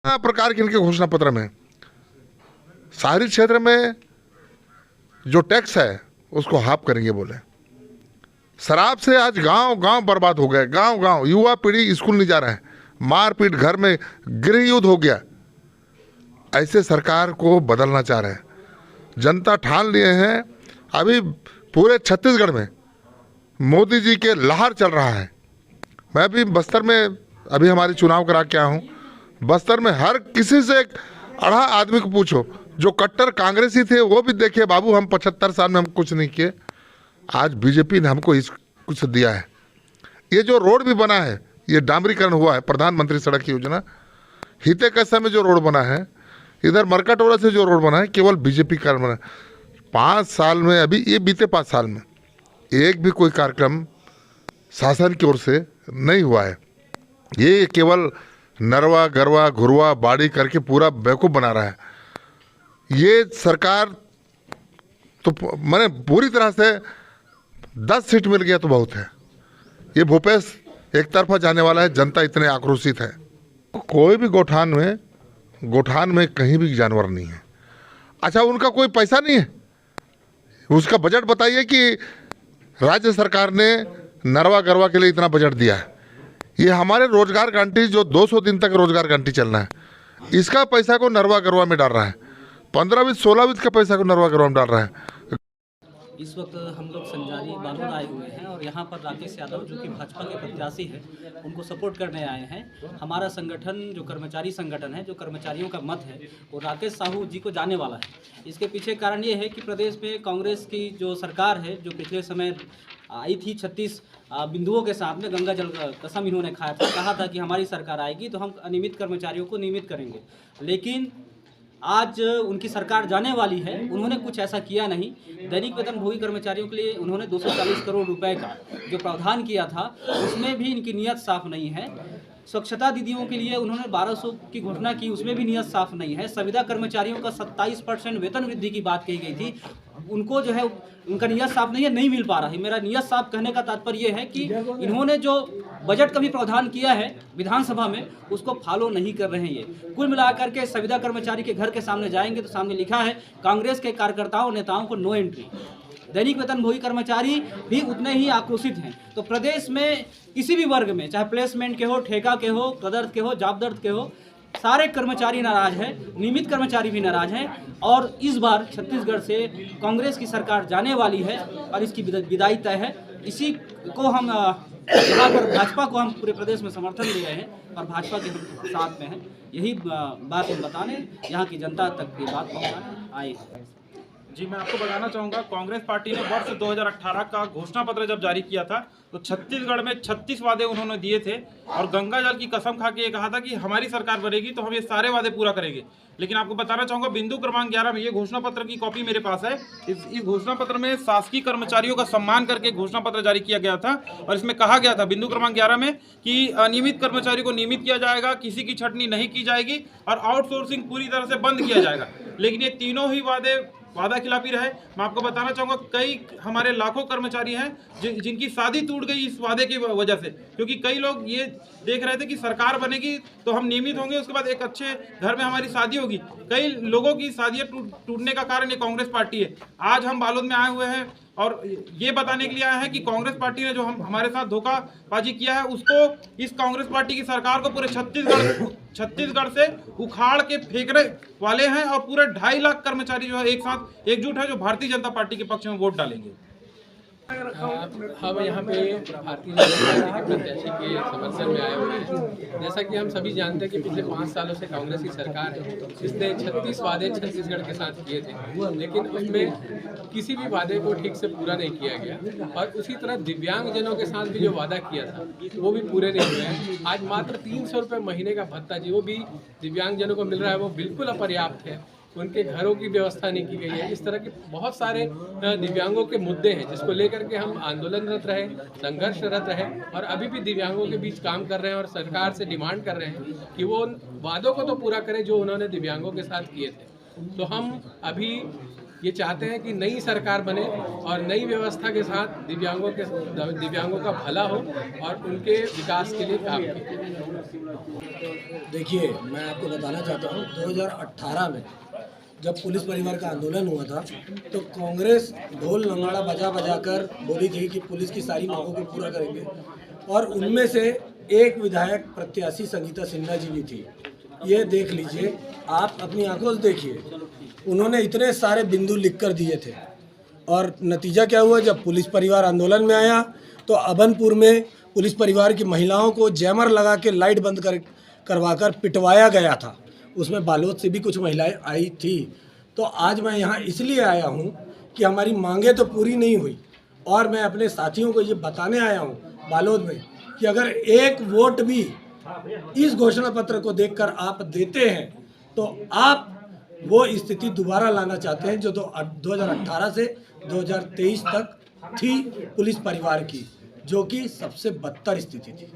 प्रकार के इनके घोषणा पत्र में शहरी क्षेत्र में जो टैक्स है उसको हाफ करेंगे बोले। शराब से आज गांव गांव बर्बाद हो गए, गांव गांव युवा पीढ़ी स्कूल नहीं जा रहे हैं, मारपीट घर में, गृह युद्ध हो गया। ऐसे सरकार को बदलना चाह रहे हैं, जनता ठान लिए हैं। अभी पूरे छत्तीसगढ़ में मोदी जी के लहर चल रहा है। मैं भी बस्तर में अभी हमारी चुनाव करा के आया हूँ। बस्तर में हर किसी से एक अढ़ा आदमी को पूछो, जो कट्टर कांग्रेसी थे वो भी देखिए, बाबू हम 75 साल में हम कुछ नहीं किए, आज बीजेपी ने हमको इस कुछ दिया है। ये जो रोड भी बना है, ये डामरीकरण हुआ है, प्रधानमंत्री सड़क योजना, हिते कैसा में जो रोड बना है, इधर मरकाटोला से जो रोड बना है, केवल बीजेपी का बना है। 5 साल में, अभी ये बीते 5 साल में एक भी कोई कार्यक्रम शासन की ओर से नहीं हुआ है। ये केवल नरवा गरवा घुरवा बाड़ी करके पूरा बेवकूफ़ बना रहा है। ये सरकार तो मैंने पूरी तरह से 10 सीट मिल गया तो बहुत है। ये भूपेश एक तरफा जाने वाला है, जनता इतने आक्रोशित है। कोई भी गोठान में कहीं भी जानवर नहीं है। अच्छा, उनका कोई पैसा नहीं है, उसका बजट बताइए कि राज्य सरकार ने नरवा गरवा के लिए इतना बजट दिया है। ये हमारे रोजगार गारंटी जो 200 दिन तक रोजगार गारंटी चलना है, इसका पैसा को नरवा गरवा में डाल रहा है। 15-20-16 का पैसा को नरवा गरवा में डाल रहा है। इस वक्त हम लोग संजारी बालोद आए हुए हैं और यहाँ पर राकेश यादव जो कि भाजपा के प्रत्याशी हैं उनको सपोर्ट करने आए हैं। हमारा संगठन जो कर्मचारी संगठन है, जो कर्मचारियों का मत है, वो राकेश साहू जी को जाने वाला है। इसके पीछे कारण ये है कि प्रदेश में कांग्रेस की जो सरकार है, जो पिछले समय आई थी 36 बिंदुओं के साथ में गंगा जल कसम इन्होंने खाया था, कहा था कि हमारी सरकार आएगी तो हम अनियमित कर्मचारियों को नियमित करेंगे। लेकिन आज उनकी सरकार जाने वाली है, उन्होंने कुछ ऐसा किया नहीं। दैनिक वेतनभोगी कर्मचारियों के लिए उन्होंने 240 करोड़ रुपए का जो प्रावधान किया था, उसमें भी इनकी नीयत साफ नहीं है। स्वच्छता दीदियों के लिए उन्होंने 1200 की घोषणा की, उसमें भी नीयत साफ नहीं है। संविदा कर्मचारियों का 27% वेतन वृद्धि की बात कही गई थी, उनको जो है उनका नीयत साफ नहीं है, नहीं मिल पा रहा है। मेरा नीयत साफ कहने का तात्पर्य ये है कि इन्होंने जो बजट का भी प्रावधान किया है विधानसभा में, उसको फॉलो नहीं कर रहे हैं। ये कुल मिलाकर के संविदा कर्मचारी के घर के सामने जाएंगे तो सामने लिखा है कांग्रेस के कार्यकर्ताओं नेताओं को नो एंट्री। दैनिक वेतनभोगी कर्मचारी भी उतने ही आक्रोशित हैं। तो प्रदेश में किसी भी वर्ग में, चाहे प्लेसमेंट के हो, ठेका के हो, तदर्थ के हो, जाबदर्द के हो, सारे कर्मचारी नाराज हैं, नियमित कर्मचारी भी नाराज हैं। और इस बार छत्तीसगढ़ से कांग्रेस की सरकार जाने वाली है और इसकी विदाई तय है। इसी को हम यहाँ पर भाजपा को हम पूरे प्रदेश में समर्थन दे रहे हैं और भाजपा के हम साथ में हैं। यही बात हम बताने, यहाँ की जनता तक ये बात पहुँचाने आए हैं। जी, मैं आपको बताना चाहूँगा, कांग्रेस पार्टी ने वर्ष 2018 का घोषणा पत्र जब जारी किया था तो छत्तीसगढ़ में 36 वादे उन्होंने दिए थे और गंगा जल की कसम खा के ये कहा था कि हमारी सरकार बनेगी तो हम ये सारे वादे पूरा करेंगे। लेकिन आपको बताना चाहूँगा, बिंदु क्रमांक 11 में, ये घोषणा पत्र की कॉपी मेरे पास है, इस घोषणा पत्र में शासकीय कर्मचारियों का सम्मान करके घोषणा पत्र जारी किया गया था और इसमें कहा गया था बिंदु क्रमांक 11 में कि अनियमित कर्मचारी को नियमित किया जाएगा, किसी की छटनी नहीं की जाएगी और आउटसोर्सिंग पूरी तरह से बंद किया जाएगा। लेकिन ये तीनों ही वादा खिलाफी रहे। मैं आपको बताना चाहूँगा, कई हमारे लाखों कर्मचारी हैं जिनकी शादी टूट गई इस वादे की वजह से, क्योंकि कई लोग ये देख रहे थे कि सरकार बनेगी तो हम नियमित होंगे, उसके बाद एक अच्छे घर में हमारी शादी होगी। कई लोगों की शादियाँ टूटने का कारण ये कांग्रेस पार्टी है। आज हम बालोद में आए हुए हैं और ये बताने के लिए आए हैं कि कांग्रेस पार्टी ने जो हमारे साथ धोखाबाजी किया है, उसको, इस कांग्रेस पार्टी की सरकार को पूरे छत्तीसगढ़ से उखाड़ के फेंकने वाले हैं और पूरे 2.5 लाख कर्मचारी जो है एक साथ एकजुट है, जो भारतीय जनता पार्टी के पक्ष में वोट डालेंगे। हम यहाँ पे भारतीय जनता पार्टी के प्रत्याशी के समर्थन में आए हुए हैं। जैसा कि हम सभी जानते हैं कि पिछले 5 सालों से कांग्रेस की सरकार है, जिसने 36 वादे छत्तीसगढ़ के साथ किए थे, लेकिन उसमें किसी भी वादे को ठीक से पूरा नहीं किया गया। और उसी तरह दिव्यांगजनों के साथ भी जो वादा किया था वो भी पूरे नहीं हुए। आज मात्र 300 रुपये महीने का भत्ता जी वो भी दिव्यांगजनों को मिल रहा है, वो बिल्कुल अपर्याप्त है। उनके घरों की व्यवस्था नहीं की गई है। इस तरह के बहुत सारे दिव्यांगों के मुद्दे हैं जिसको लेकर के हम आंदोलनरत रहे, संघर्षरत रहे और अभी भी दिव्यांगों के बीच काम कर रहे हैं और सरकार से डिमांड कर रहे हैं कि वो उन वादों को तो पूरा करें जो उन्होंने दिव्यांगों के साथ किए थे। तो हम अभी ये चाहते हैं कि नई सरकार बने और नई व्यवस्था के साथ दिव्यांगों का भला हो और उनके विकास के लिए काम किया। देखिए, मैं आपको बताना चाहता हूँ 2018 में जब पुलिस परिवार का आंदोलन हुआ था तो कांग्रेस ढोल नगाड़ा बजा बजा कर बोली थी कि पुलिस की सारी मांगों को पूरा करेंगे, और उनमें से एक विधायक प्रत्याशी संगीता सिन्हा जी भी थी। ये देख लीजिए, आप अपनी आंखों से देखिए, उन्होंने इतने सारे बिंदु लिख कर दिए थे, और नतीजा क्या हुआ? जब पुलिस परिवार आंदोलन में आया तो अभनपुर में पुलिस परिवार की महिलाओं को जैमर लगा के लाइट बंद करवाकर पिटवाया गया था। उसमें बालोद से भी कुछ महिलाएं आई थी। तो आज मैं यहाँ इसलिए आया हूँ कि हमारी मांगें तो पूरी नहीं हुई, और मैं अपने साथियों को ये बताने आया हूँ बालोद में कि अगर एक वोट भी इस घोषणा पत्र को देखकर आप देते हैं तो आप वो स्थिति दोबारा लाना चाहते हैं जो 2018 से 2023 तक थी पुलिस परिवार की, जो कि सबसे बदतर स्थिति थी।